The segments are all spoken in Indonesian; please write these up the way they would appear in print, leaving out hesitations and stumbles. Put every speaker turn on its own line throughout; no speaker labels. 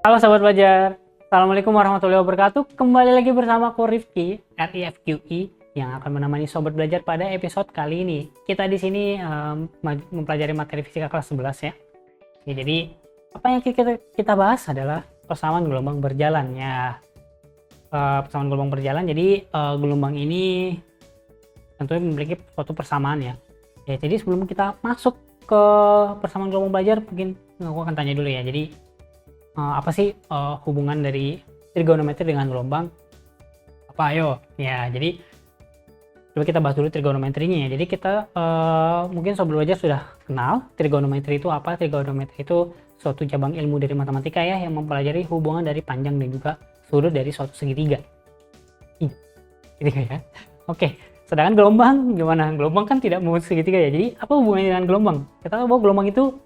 Halo Sobat Belajar, Assalamualaikum warahmatullahi wabarakatuh. Kembali lagi bersama aku Rifki, RIFQI, yang akan menemani Sobat Belajar pada episode kali ini. Kita di sini mempelajari materi fisika kelas 11 ya. Oke, jadi apa yang kita bahas adalah persamaan gelombang berjalan ya. Persamaan gelombang berjalan, jadi gelombang ini tentunya memiliki suatu persamaan ya. Jadi sebelum kita masuk ke persamaan gelombang belajar, mungkin aku akan tanya dulu ya. Jadi apa sih hubungan dari trigonometri dengan gelombang? Apa ayo? Ya, jadi coba kita bahas dulu trigonometrinya ya. Jadi kita mungkin Sobat Belajar sudah kenal trigonometri itu apa. Trigonometri itu suatu cabang ilmu dari matematika ya, yang mempelajari hubungan dari panjang dan juga sudut dari suatu segitiga. Gitu ya. Oke, sedangkan gelombang gimana? Gelombang kan tidak membentuk segitiga ya. Jadi apa hubungannya dengan gelombang? Kita tahu bahwa gelombang itu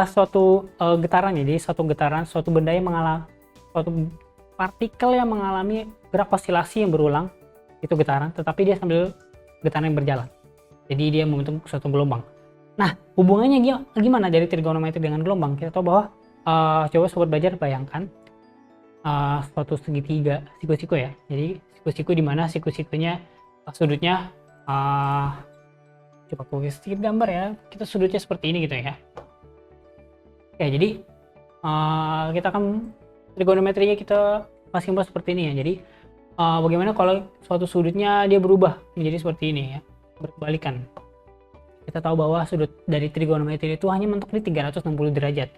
suatu getaran ya. Jadi suatu getaran, suatu benda yang mengalami, suatu partikel yang mengalami gerak osilasi yang berulang, itu getaran, tetapi dia sambil getaran yang berjalan. Jadi dia membentuk suatu gelombang. Nah, hubungannya gimana dari trigonometri dengan gelombang? Kita tahu bahwa coba Sobat Belajar bayangkan suatu segitiga siku-siku ya. Jadi siku-siku di mana siku-sikunya sudutnya coba aku sedikit gambar ya. Kita sudutnya seperti ini gitu ya. Oke, jadi kita akan trigonometrinya kita masih bahas seperti ini ya. Jadi bagaimana kalau suatu sudutnya dia berubah menjadi seperti ini ya, berbalikan. Kita tahu bahwa sudut dari trigonometri itu hanya mentok di 360 derajat.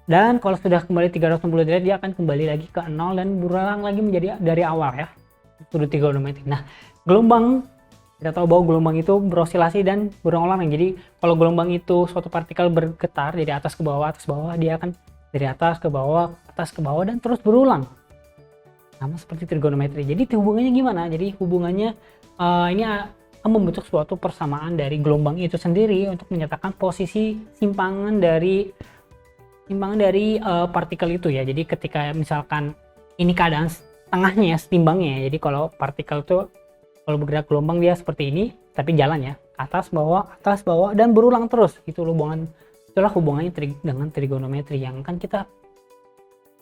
Dan kalau sudah kembali 360 derajat, dia akan kembali lagi ke 0 dan berulang lagi menjadi dari awal ya, sudut trigonometri. Nah, gelombang, kita tahu bahwa gelombang itu berosilasi dan berulang-ulang. Jadi kalau gelombang itu suatu partikel bergetar dari atas ke bawah, dia akan dari atas ke bawah dan terus berulang. Sama seperti trigonometri. Jadi hubungannya gimana? Jadi hubungannya ini akan membentuk suatu persamaan dari gelombang itu sendiri untuk menyatakan posisi simpangan dari partikel itu ya. Jadi ketika misalkan ini keadaan tengahnya, setimbangnya ya. Jadi kalau partikel itu kalau bergerak gelombang dia seperti ini, tapi jalan ya, atas bawah dan berulang terus. Itulah hubungannya dengan trigonometri yang akan kita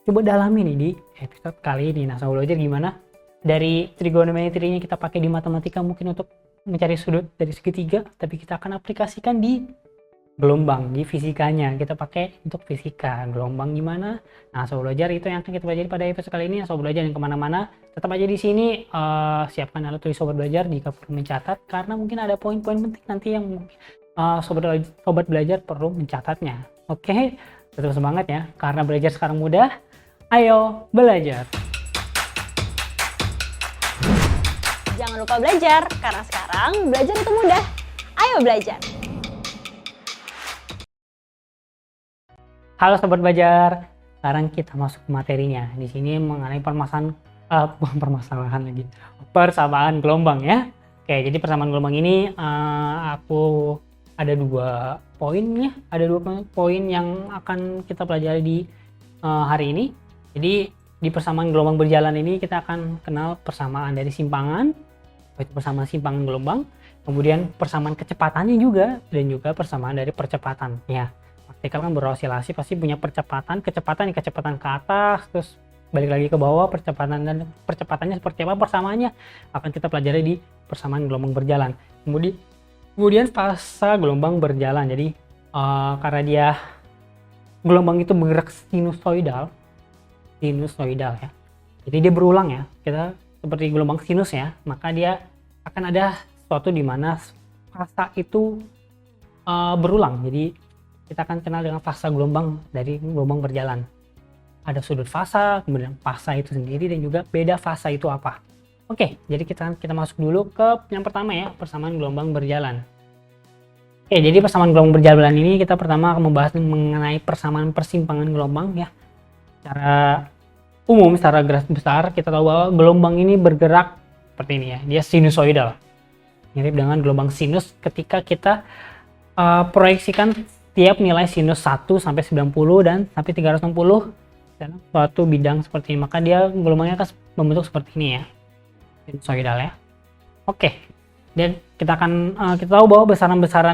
coba dalami nih di episode kali ini. Nah, Sobat Belajar, gimana dari trigonometrinya kita pakai di matematika mungkin untuk mencari sudut dari segitiga, tapi kita akan aplikasikan di gelombang, di fisikanya. Kita pakai untuk fisika gelombang gimana. Nah, Sobat Belajar, itu yang akan kita pelajari pada episode kali ini. Sobat Belajar yang kemana-mana, tetap aja di sini. Siapkan alat tulis Sobat Belajar jika perlu mencatat, karena mungkin ada poin-poin penting nanti yang Sobat Belajar perlu mencatatnya. Oke, tetap semangat ya, karena belajar sekarang mudah. Ayo belajar.
Jangan lupa belajar, karena sekarang belajar itu mudah. Ayo belajar.
Halo Sobat Belajar, sekarang kita masuk ke materinya. Di sini mengenai persamaan gelombang ya. Oke, jadi persamaan gelombang ini aku ada dua poin yang akan kita pelajari di hari ini. Jadi di persamaan gelombang berjalan ini kita akan kenal persamaan dari simpangan, yaitu persamaan simpangan gelombang, kemudian persamaan kecepatannya juga, dan juga persamaan dari percepatan ya. Partikel kan berosilasi pasti punya kecepatan ke atas, terus balik lagi ke bawah, percepatannya seperti apa, persamaannya akan kita pelajari di persamaan gelombang berjalan. Kemudian fase gelombang berjalan. Jadi karena dia gelombang itu bergerak sinusoidal ya, jadi dia berulang ya, kita seperti gelombang sinus ya, maka dia akan ada suatu di mana fase itu berulang. Jadi kita akan kenal dengan fase gelombang dari gelombang berjalan. Ada sudut fase, kemudian fase itu sendiri, dan juga beda fase itu apa. Oke, jadi kita masuk dulu ke yang pertama ya, persamaan gelombang berjalan. Oke, jadi persamaan gelombang berjalan ini kita pertama akan membahas mengenai persamaan persimpangan gelombang ya. Secara umum, secara garis besar, kita tahu bahwa gelombang ini bergerak seperti ini ya, dia sinusoidal. Mirip dengan gelombang sinus ketika kita proyeksikan tiap nilai sinus 1 sampai 90 dan sampai 360 dalam suatu bidang seperti ini, maka dia gelombangnya akan membentuk seperti ini ya, sinusoidal ya. Oke, dan kita tahu bahwa besaran-besaran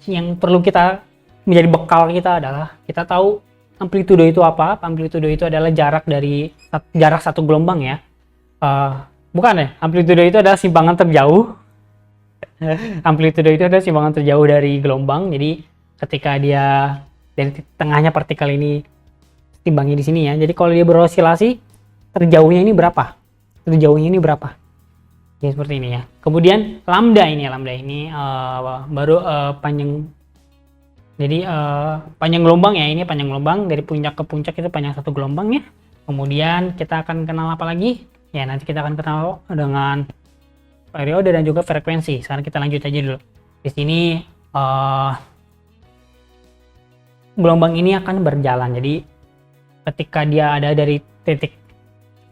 yang perlu kita menjadi bekal kita adalah, kita tahu amplitudo itu apa? Amplitudo itu adalah jarak satu gelombang ya. Bukan ya, amplitudo itu adalah simpangan terjauh. Amplitudo itu adalah simpangan terjauh dari gelombang. Jadi ketika dia dari tengahnya partikel ini timbangnya di sini ya. Jadi kalau dia beroscilasi, terjauhnya ini berapa? Terjauhnya ini berapa? Ya seperti ini ya. Kemudian lambda ini baru panjang. Jadi panjang gelombang ya, ini panjang gelombang dari puncak ke puncak itu panjang satu gelombang ya. Kemudian kita akan kenal apa lagi? Ya nanti kita akan kenal dengan periode dan juga frekuensi. Sekarang kita lanjut aja dulu. Di sini gelombang ini akan berjalan. Jadi ketika dia ada dari titik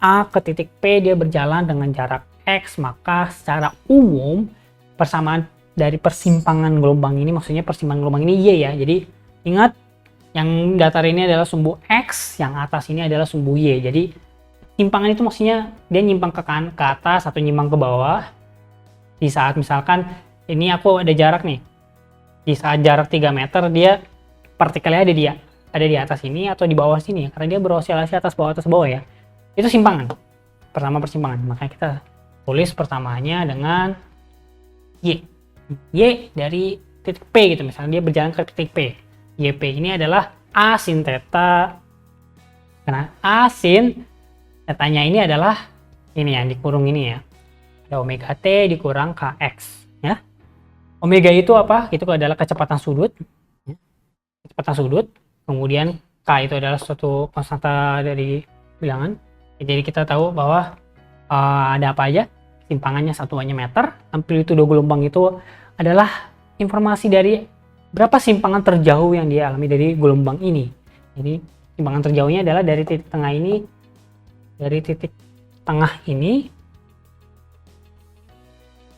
A ke titik P, dia berjalan dengan jarak X, maka secara umum persamaan dari persimpangan gelombang ini, maksudnya persimpangan gelombang ini Y ya. Jadi ingat, yang datar ini adalah sumbu X, yang atas ini adalah sumbu Y. Jadi simpangan itu maksudnya dia nyimpang ke kanan, ke atas, atau nyimpang ke bawah. Di saat misalkan ini aku ada jarak nih, di saat jarak 3 meter dia partikelnya ada di atas ini atau di bawah sini ya, karena dia beroscilasi atas bawah ya. Itu simpangan, pertama persimpangan. Makanya kita tulis persamaannya dengan Y dari titik P gitu, misalnya dia berjalan ke titik P. YP ini adalah A sin theta, karena A sin tetanya ini adalah ini yang dikurung ini ya, ada omega T dikurang Kx ya. Omega itu apa? Itu adalah kecepatan sudut ya. Kecepatan sudut, kemudian K itu adalah suatu konstanta dari bilangan. Jadi kita tahu bahwa ada apa aja, simpangannya satuannya meter, amplitudo gelombang itu adalah informasi dari berapa simpangan terjauh yang dia alami dari gelombang ini. Jadi simpangan terjauhnya adalah dari titik tengah ini,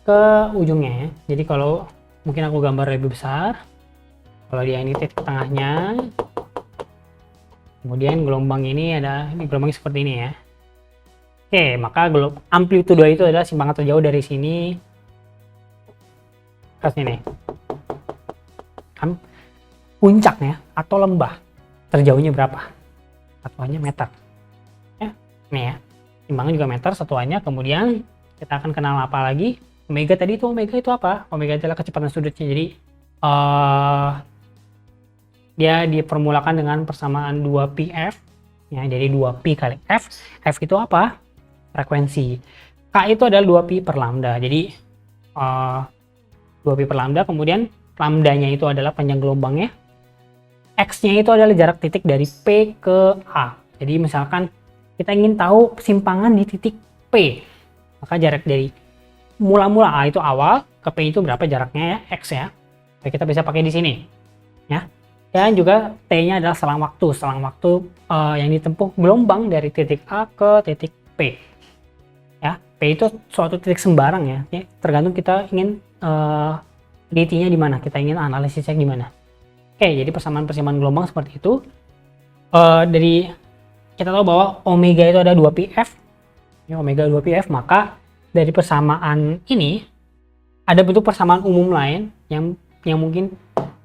ke ujungnya ya. Jadi kalau mungkin aku gambar lebih besar, kalau dia ini titik tengahnya, kemudian gelombang ini gelombangnya seperti ini ya. Oke, maka amplitudo itu adalah simpangan terjauh dari sini ke sini. Puncaknya atau lembah terjauhnya berapa? Satuannya meter. Ya, ini ya. Simpangan juga meter satuannya. Kemudian kita akan kenal apa lagi? Omega tadi itu, omega itu apa? Omega adalah kecepatan sudutnya. Jadi dia dipermulakan dengan persamaan 2πf ya, jadi 2pi kali f. F itu apa? Frekuensi. K itu adalah 2pi per lambda. Jadi 2pi per lambda, kemudian lambdanya itu adalah panjang gelombangnya. X-nya itu adalah jarak titik dari P ke A. Jadi misalkan kita ingin tahu simpangan di titik P, maka jarak dari mula-mula A itu awal ke P itu berapa jaraknya ya, X ya. Jadi kita bisa pakai di sini ya. Dan juga T-nya adalah selang waktu yang ditempuh gelombang dari titik A ke titik P. Ya, P itu suatu titik sembarang ya. Tergantung kita ingin dt-nya di mana, kita ingin analisisnya di mana. Oke, jadi persamaan gelombang seperti itu. Dari kita tahu bahwa omega itu ada 2πf. Ya, omega 2πf, maka dari persamaan ini ada bentuk persamaan umum lain yang mungkin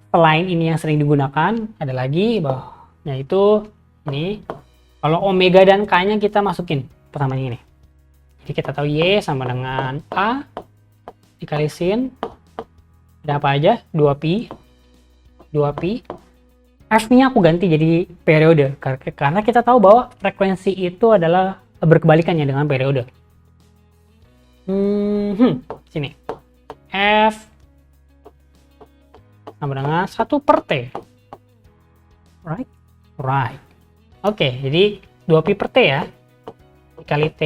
selain ini yang sering digunakan, ada lagi bahwa yaitu ini. Kalau omega dan K-nya kita masukin persamaan ini. Jadi kita tahu Y sama dengan A dikali sin, ada apa aja? 2pi. F-nya aku ganti jadi periode, karena kita tahu bahwa frekuensi itu adalah berkebalikannya dengan periode. Sini. F sama dengan 1 per T. Right. Oke, jadi 2pi per T ya. Dikali T.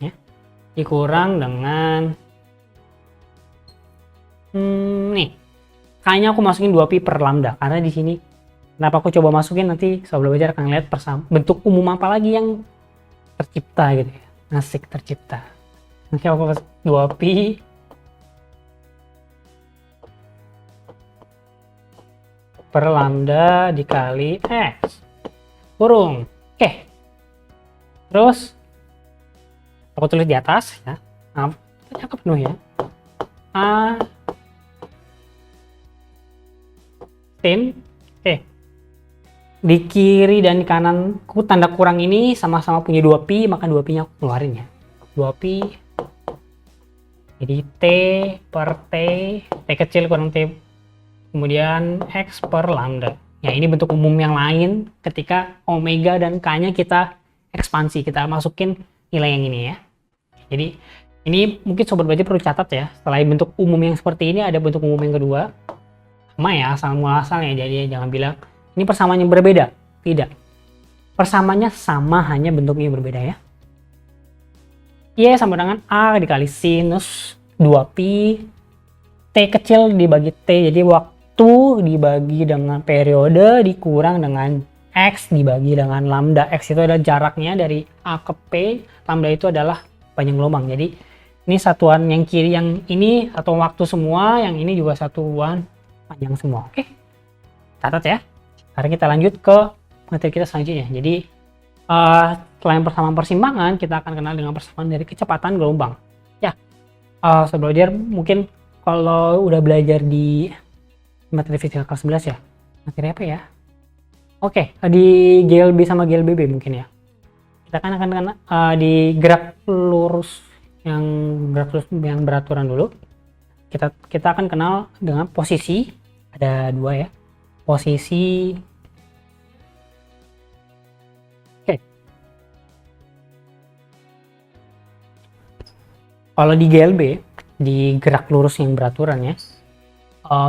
Ya. Dikurang dengan nih. Kayaknya aku masukin 2pi per lambda, karena di sini kenapa aku coba masukin, nanti sobat belajar akan lihat bentuk umum apa lagi yang tercipta gitu ya. Asik, tercipta. Oke, aku 2pi per lambda dikali X kurung. Oke. Terus aku tulis di atas ya. Nah, cakep penuh ya. A sin di kiri dan di kanan tanda kurang ini sama-sama punya 2pi, maka 2pi-nya aku keluarin ya. 2pi jadi T per T, T kecil kurang T, kemudian X per lambda. Ya, ini bentuk umum yang lain ketika omega dan K-nya kita ekspansi, kita masukin nilai yang ini ya. Jadi ini mungkin sobat belajar perlu catat ya, selain bentuk umum yang seperti ini ada bentuk umum yang kedua. Sama ya, asal muasalnya, jadi jangan bilang ini persamaannya berbeda. Tidak. Persamaannya sama, hanya bentuknya berbeda ya. Y sama dengan A dikali sinus 2pi T kecil dibagi T, jadi waktu dibagi dengan periode dikurang dengan X dibagi dengan lambda. X itu adalah jaraknya dari A ke P, lambda itu adalah panjang gelombang. Jadi ini satuan yang kiri, yang ini satuan waktu semua, yang ini juga satuan panjang semua. Oke, catat ya. Sekarang kita lanjut ke materi kita selanjutnya. Jadi selain persamaan persimpangan, kita akan kenal dengan persamaan dari kecepatan gelombang. Ya, sobat belajar mungkin kalau udah belajar di materi fisika kelas 11 ya, materi apa ya? Oke, di GLB sama GLBB mungkin ya. Kita kan akan di gerak lurus yang beraturan dulu. Kita akan kenal dengan posisi, ada dua ya. Posisi, kalau di GLB, di gerak lurus yang beraturan ya,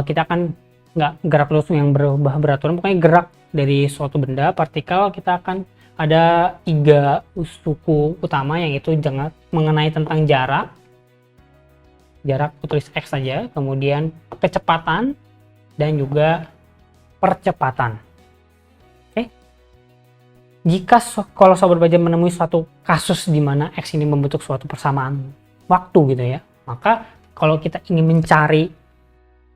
kita akan nggak gerak lurus yang berubah beraturan, pokoknya gerak dari suatu benda, partikel, kita akan ada 3 suku utama, yang itu jangan mengenai tentang jarak tulis X saja, kemudian kecepatan, dan juga percepatan. Oke. Jika kalau sobat belajar menemui suatu kasus di mana X ini membentuk suatu persamaan waktu gitu ya, maka kalau kita ingin mencari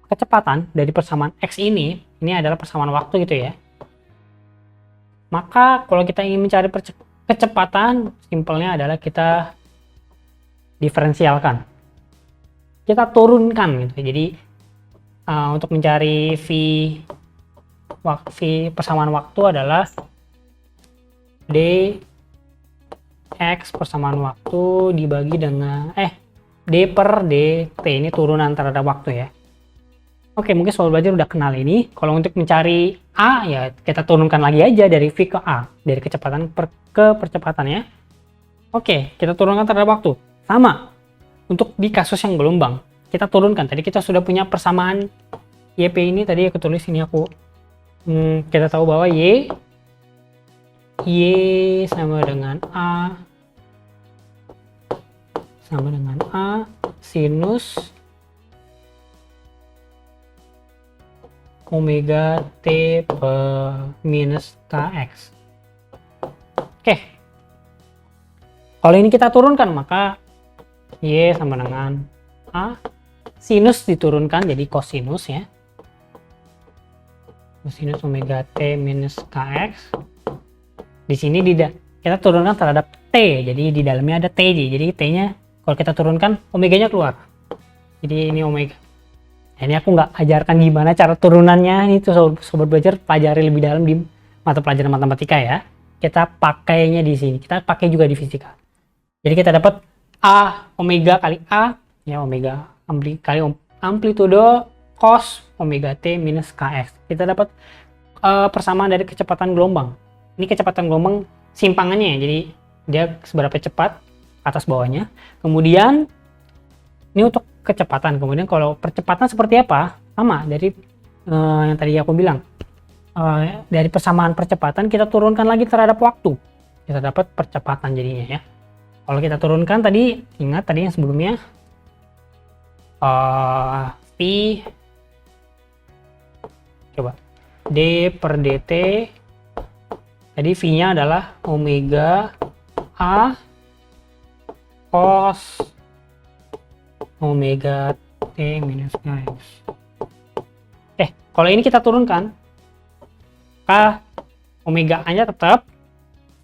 kecepatan dari persamaan X ini adalah persamaan waktu gitu ya, maka kalau kita ingin mencari kecepatan, simpelnya adalah kita diferensialkan, kita turunkan gitu. Jadi untuk mencari v persamaan waktu adalah d X persamaan waktu dibagi dengan D per dt, ini turunan terhadap waktu ya. Oke, mungkin sobat belajar udah kenal ini. Kalau untuk mencari A ya kita turunkan lagi aja dari V ke A, dari kecepatan ke percepatan ya. Oke, kita turunkan terhadap waktu. Sama untuk di kasus yang gelombang, kita turunkan. Tadi kita sudah punya persamaan YP ini, tadi aku tulis ini, aku kita tahu bahwa Y sama dengan A sinus omega T per minus Kx. Oke. Kalau ini kita turunkan, maka Y sama dengan A, sinus diturunkan jadi kosinus ya. Kosinus omega T minus Kx. Di sini kita turunkan terhadap T, jadi di dalamnya ada T, jadi T-nya kalau kita turunkan, omeganya keluar. Jadi ini omega. Ini aku nggak ajarkan gimana cara turunannya, ini tuh sobat belajar pelajari lebih dalam di mata pelajaran matematika ya. Kita pakainya di sini, kita pakai juga di fisika. Jadi kita dapat A omega kali A, ya omega kali amplitudo cos omega T minus Kx. Kita dapat persamaan dari kecepatan gelombang. Ini kecepatan gelombang simpangannya, jadi dia seberapa cepat atas bawahnya. Kemudian ini untuk kecepatan. Kemudian kalau percepatan seperti apa? Sama dari yang tadi aku bilang. Dari persamaan percepatan kita turunkan lagi terhadap waktu. Kita dapat percepatan jadinya ya. Kalau kita turunkan tadi, ingat tadi yang sebelumnya V coba D per dt. Jadi V-nya adalah omega A cos omega T minus Kx. Kalau ini kita turunkan, maka omega A-nya tetap,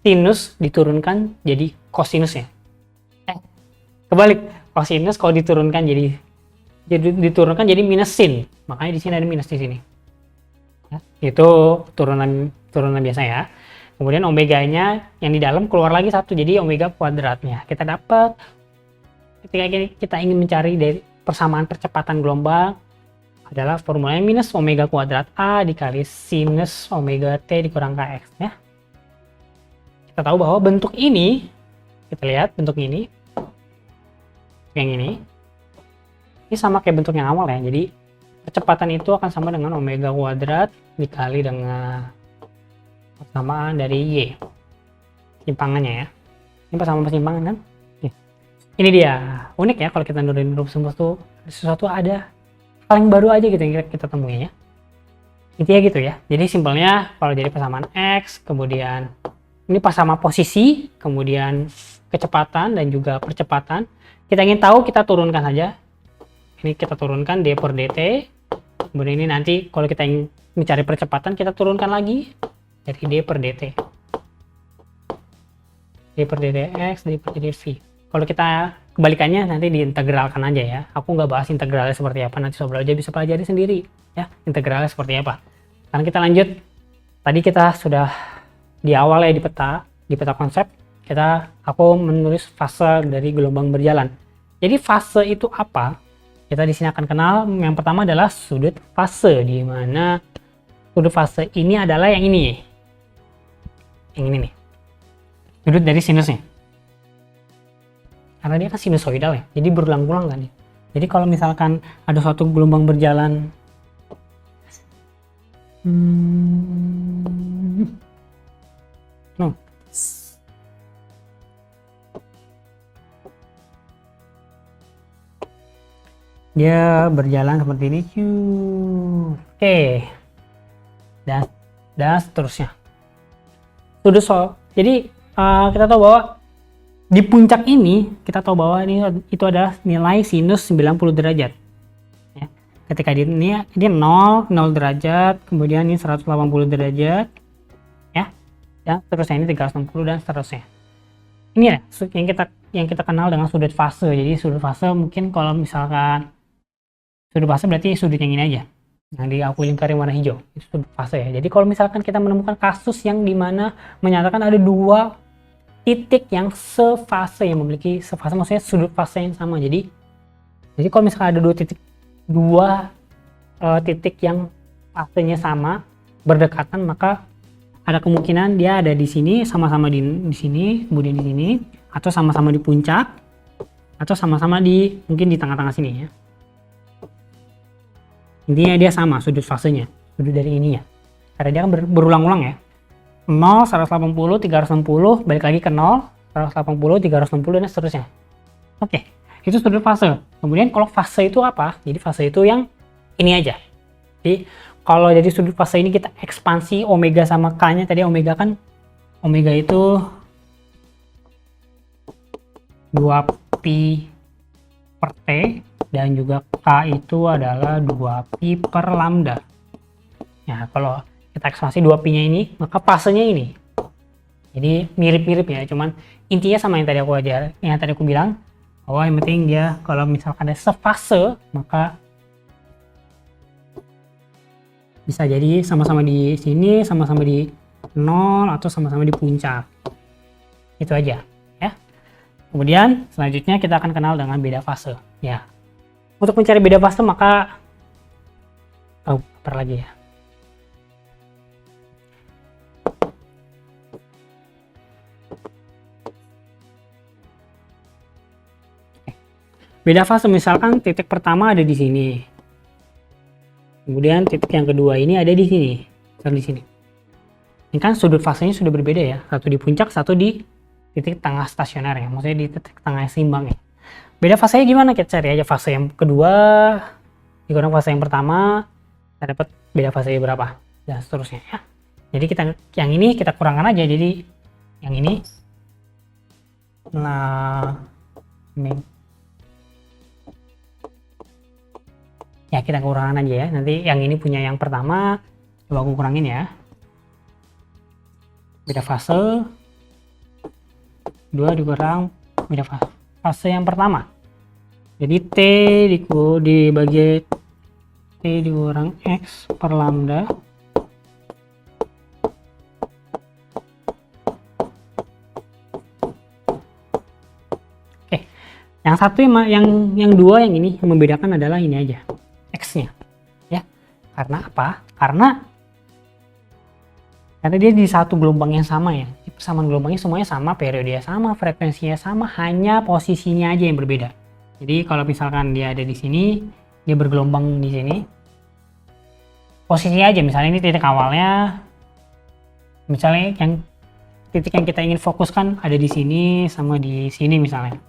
sinus diturunkan jadi kosinus ya. Kebalik, kosinus kalau diturunkan jadi diturunkan jadi minus sin. Makanya di sini ada minus di sini. Ya, itu turunan turunan biasa ya. Kemudian omeganya yang di dalam keluar lagi satu, jadi omega kuadratnya. Kita dapat ketika kita ingin mencari dari persamaan percepatan gelombang adalah formulanya minus omega kuadrat A dikali sinus omega T dikurang Kx ya. Kita tahu bahwa bentuk ini, kita lihat bentuk ini, yang ini sama kayak bentuk yang awal ya. Jadi percepatan itu akan sama dengan omega kuadrat dikali dengan persamaan dari Y, simpangannya ya. Ini persamaan persimpangan kan. Ini dia, unik ya kalau kita nurunin rumus tuh sesuatu ada hal yang baru aja gitu yang kita temuin ya. Intinya gitu ya. Jadi simpelnya kalau jadi persamaan X, kemudian ini persamaan posisi, kemudian kecepatan dan juga percepatan. Kita ingin tahu, kita turunkan saja. Ini kita turunkan D per dt. Kemudian ini nanti kalau kita ingin mencari percepatan, kita turunkan lagi dari D per dt. D per dtx, D per dtv. Kalau kita kebalikannya nanti diintegralkan aja ya. Aku nggak bahas integralnya seperti apa, nanti sobat belajar bisa pelajari sendiri ya integralnya seperti apa. Sekarang kita lanjut. Tadi kita sudah di awal ya di peta konsep aku menulis fase dari gelombang berjalan. Jadi fase itu apa? Kita di sini akan kenal. Yang pertama adalah sudut fase, di mana sudut fase ini adalah yang ini. Yang ini nih. Sudut dari sinusnya. Karena dia kan sinusoidal ya, jadi berulang-ulang kan ya. Jadi kalau misalkan ada suatu gelombang berjalan dia berjalan seperti ini, oke, dan seterusnya. Jadi kita tahu bahwa di puncak ini, kita tahu bahwa itu adalah nilai sinus 90 derajat. Ya. Ketika ini 0 derajat, kemudian ini 180 derajat, ya, dan seterusnya ini 360 dan seterusnya. Ini ya yang kita kenal dengan sudut fase. Jadi sudut fase mungkin kalau misalkan sudut fase berarti sudut yang ini aja, yang di aku lingkari warna hijau, itu sudut fase ya. Jadi kalau misalkan kita menemukan kasus yang dimana menyatakan ada dua titik yang sefase, yang memiliki sefase, maksudnya sudut fase yang sama. Jadi kalau misalkan ada dua titik yang fasenya sama berdekatan, maka ada kemungkinan dia ada di sini, sama-sama di sini, kemudian di sini, atau sama-sama di puncak, atau sama-sama mungkin di tengah-tengah sini ya. Intinya dia sama sudut fasenya, sudut dari ininya, karena dia kan berulang-ulang ya. 0, 180, 360, balik lagi ke 0, 180, 360, dan seterusnya. Oke, itu sudut fase. Kemudian kalau fase itu apa? Jadi fase itu yang ini aja. Jadi kalau jadi sudut fase ini kita ekspansi omega sama K-nya, tadi omega kan, omega itu 2pi per T, dan juga K itu adalah 2pi per lambda. Ya, kalau kita ekspansi 2pi-nya ini, maka fasenya ini. Jadi mirip-mirip ya, cuman intinya sama yang tadi aku bilang, bahwa yang penting dia kalau misalkan ada sefase, maka bisa jadi sama-sama di sini, sama-sama di 0, atau sama-sama di puncak. Itu aja ya. Kemudian selanjutnya kita akan kenal dengan beda fase ya. Untuk mencari beda fase maka lagi ya. Beda fase misalkan titik pertama ada di sini. Kemudian titik yang kedua ini ada di sini. Dan di sini. Ini kan sudut fasenya sudah berbeda ya. Satu di puncak, satu di titik tengah stasioner ya. Maksudnya di titik tengah seimbang ya. Beda fasenya gimana? Kita cari aja fase yang kedua dikurang fase yang pertama. Kita dapat beda fasenya berapa. Dan seterusnya ya. Jadi yang ini kita kurangkan aja. Jadi yang ini ya kita kurangkan aja ya. Nanti yang ini punya yang pertama, coba aku kurangin ya. Beda fase 2 dikurang beda fase yang pertama. Jadi T dibagi T dikurang X per lambda Yang satu yang dua yang ini yang membedakan adalah ini aja, X-nya. Ya. Karena apa? Karena dia di satu gelombang yang sama ya. Persamaan gelombangnya semuanya sama, periodenya sama, frekuensinya sama, hanya posisinya aja yang berbeda. Jadi kalau misalkan dia ada di sini, dia bergelombang di sini. Posisinya aja, misalnya ini titik awalnya. Misalnya titik yang kita ingin fokuskan ada di sini sama di sini misalnya.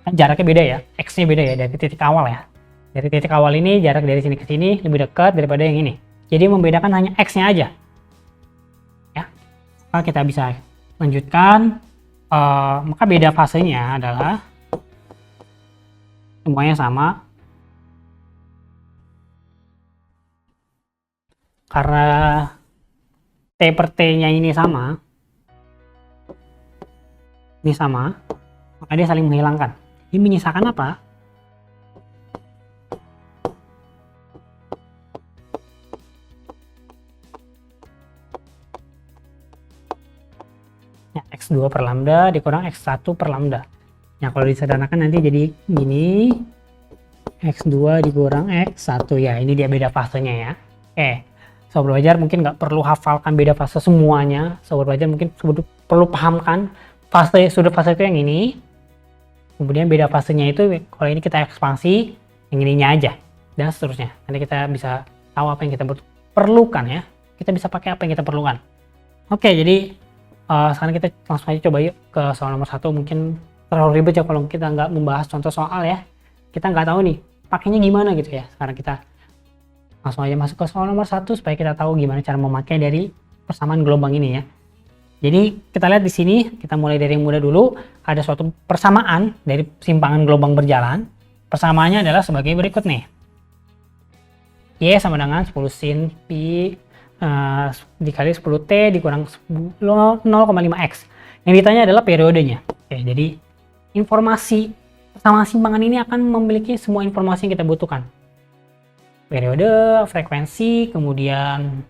Kan jaraknya beda ya, X-nya beda ya dari titik awal ya. Dari titik awal ini jarak dari sini ke sini lebih dekat daripada yang ini. Jadi membedakan hanya X-nya aja. Maka kita bisa lanjutkan, maka beda fasenya adalah semuanya sama karena T per T nya ini sama, maka dia saling menghilangkan. Ini menyisakan apa? X2 per lambda dikurang X1 per lambda. Nah, kalau disederhanakan nanti jadi gini, X2 dikurang X1 ya, ini dia beda fasenya ya. Oke, sobat belajar mungkin nggak perlu hafalkan beda fase semuanya, sobat belajar mungkin perlu pahamkan sudut fase itu yang ini, kemudian beda fasenya itu kalau ini kita ekspansi, yang ininya aja, dan seterusnya. Nanti kita bisa tahu apa yang kita perlukan ya, kita bisa pakai apa yang kita perlukan. Oke, jadi sekarang kita langsung aja coba yuk ke soal nomor 1. Mungkin terlalu ribet ya kalau kita nggak membahas contoh soal ya. Kita nggak tahu nih pakainya gimana gitu ya. Sekarang kita langsung aja masuk ke soal nomor 1 supaya kita tahu gimana cara memakai dari persamaan gelombang ini ya. Jadi kita lihat di sini, kita mulai dari yang mudah dulu. Ada suatu persamaan dari simpangan gelombang berjalan. Persamaannya adalah sebagai berikut nih. Y sama dengan 10 sin pi dikali 10T dikurang 0,5X. Yang ditanya adalah periodenya. Oke, jadi informasi persamaan simpangan ini akan memiliki semua informasi yang kita butuhkan. Periode, frekuensi, kemudian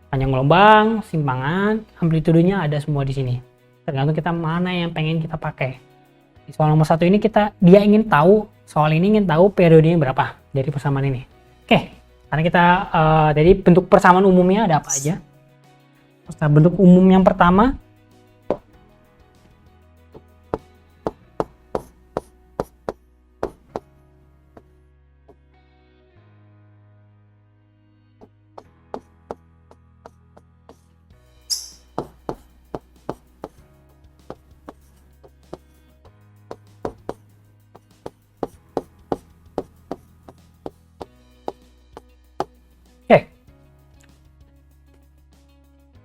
panjang gelombang, simpangan, amplitudenya ada semua di sini. Tergantung kita mana yang pengen kita pakai. Di soal nomor 1 ini dia ingin tahu, soal ini ingin tahu periodenya berapa dari persamaan ini. Oke. Karena kita jadi bentuk persamaan umumnya ada apa aja? Bentuk umum yang pertama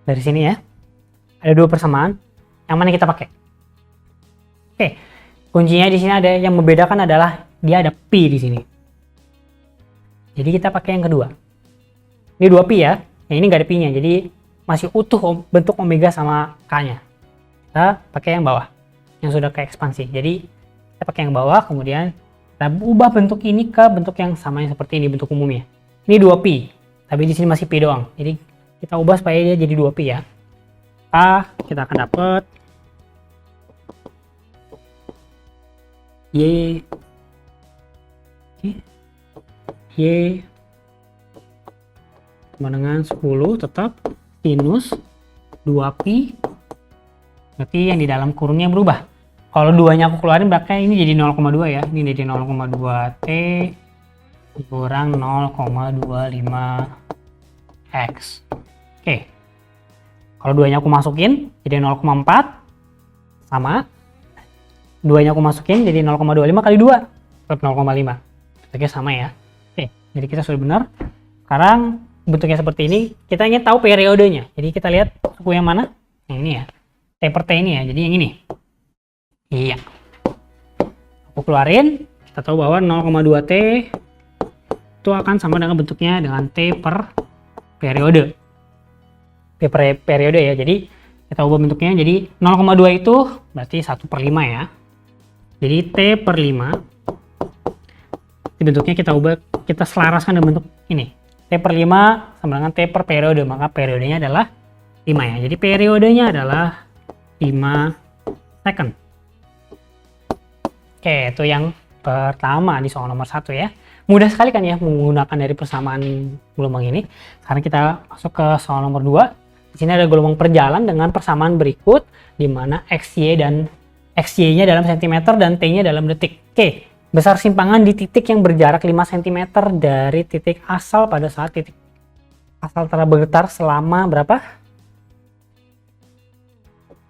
dari sini ya, ada dua persamaan, yang mana kita pakai? Oke, kuncinya di sini ada yang membedakan adalah dia ada pi di sini. Jadi kita pakai yang kedua. Ini 2 pi ya, yang ini nggak ada pi-nya, jadi masih utuh bentuk omega sama k-nya. Kita pakai yang bawah, yang sudah ke ekspansi. Jadi kita pakai yang bawah, kemudian kita ubah bentuk ini ke bentuk yang sama yang seperti ini bentuk umumnya. Ini 2 pi, tapi di sini masih pi doang. Jadi kita ubah supaya dia jadi 2 pi ya. Kita akan dapat Y sama dengan 10 tetap sinus 2 pi. Berarti yang di dalam kurungnya berubah. Kalau 2-nya aku keluarin berarti ini jadi 0,2 ya. Ini jadi 0,2 T dikurang 0,25 X. Oke, kalau 2-nya aku masukin jadi 0,4 sama 2-nya aku masukin jadi 0,25 kali 2 tetap 0,5. Oke, sama ya. Oke, jadi kita sudah benar. Sekarang bentuknya seperti ini, kita ingin tahu periodenya. Jadi kita lihat suku yang mana? Yang ini ya. T per T ini ya. Jadi yang ini. Iya. Aku keluarin, kita tahu bahwa 0,2 T itu akan sama dengan bentuknya dengan T per periode. Periode ya, jadi kita ubah bentuknya jadi 0,2 itu berarti 1/5 ya, jadi T per 5 di bentuknya kita ubah, kita selaraskan dengan bentuk ini, T per 5 sama dengan T per periode, maka periodenya adalah 5 ya, jadi periodenya adalah 5 second. Oke, itu yang pertama di soal nomor 1 ya. Mudah sekali kan ya menggunakan dari persamaan gelombang ini. Sekarang kita masuk ke soal nomor 2. Di sini ada gelombang perjalan dengan persamaan berikut, di mana XY dan XY-nya dalam cm dan T-nya dalam detik. Oke, besar simpangan di titik yang berjarak 5 cm dari titik asal pada saat titik asal telah bergetar selama berapa?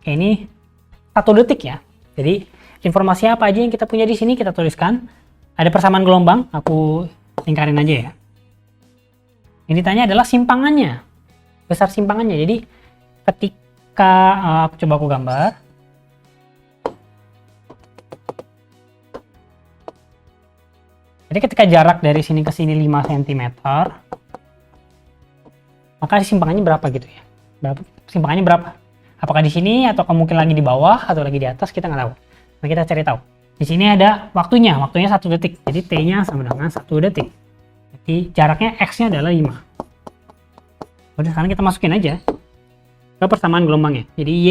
Oke, ini 1 detik ya. Jadi informasi apa aja yang kita punya di sini kita tuliskan. Ada persamaan gelombang, aku lingkarin aja ya. Ini ditanya adalah simpangannya, besar simpangannya. Jadi ketika aku coba aku gambar. Jadi ketika jarak dari sini ke sini 5 cm, maka simpangannya berapa gitu ya? Simpangannya berapa? Apakah di sini atau mungkin lagi di bawah atau lagi di atas, kita nggak tahu. Nah, kita cari tahu. Di sini ada waktunya 1 detik. Jadi T-nya sama dengan 1 detik. Jadi jaraknya X-nya adalah 5. Udah, sekarang kita masukin aja ke persamaan gelombangnya. Jadi Y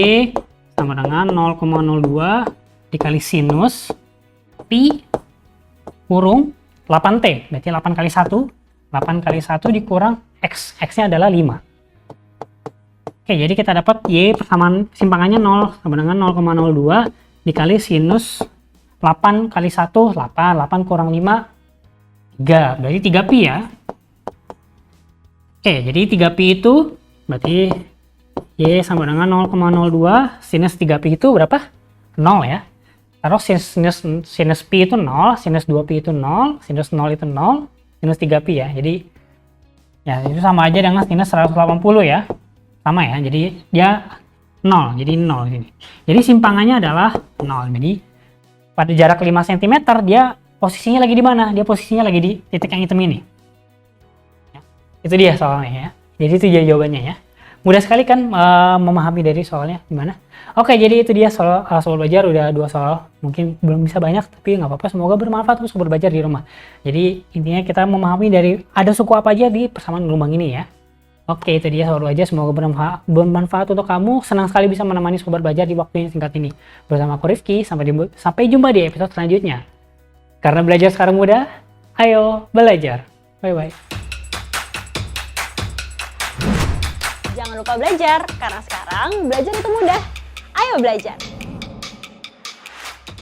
sama dengan 0,02 dikali sinus Pi kurung 8T. Berarti 8 kali 1. 8 kali 1 dikurang X. X-nya adalah 5. Oke, jadi kita dapat Y persamaan simpangannya 0 sama dengan 0,02 dikali sinus 8 kali 1, 8 kurang 5, 3. Berarti 3pi ya. Oke, jadi 3pi itu berarti Y sama dengan 0,02, sinus 3pi itu berapa? 0 ya. Taruh sinus pi itu 0, sinus 2pi itu 0, sinus 0 itu 0, sinus 3pi ya. Jadi ya itu sama aja dengan sinus 180 ya. Sama ya, jadi dia 0, jadi 0 ini. Jadi simpangannya adalah 0. Jadi pada jarak 5 cm dia posisinya lagi di mana? Dia posisinya lagi di titik yang hitam ini. Ya, itu dia soalnya ya. Jadi itu dia jawabannya ya. Mudah sekali kan memahami dari soalnya gimana? Oke, jadi itu dia soal belajar, udah 2 soal. Mungkin belum bisa banyak, tapi nggak apa-apa. Semoga bermanfaat untuk soal belajar di rumah. Jadi intinya kita memahami dari ada suku apa aja di persamaan gelombang ini ya. Oke, itu dia soal belajar. Semoga bermanfaat untuk kamu. Senang sekali bisa menemani sobat belajar di waktu yang singkat ini. Bersama aku Rifki, sampai jumpa di episode selanjutnya. Karena belajar sekarang mudah, ayo belajar. Bye-bye.
Jangan lupa belajar, karena sekarang belajar itu mudah. Ayo belajar!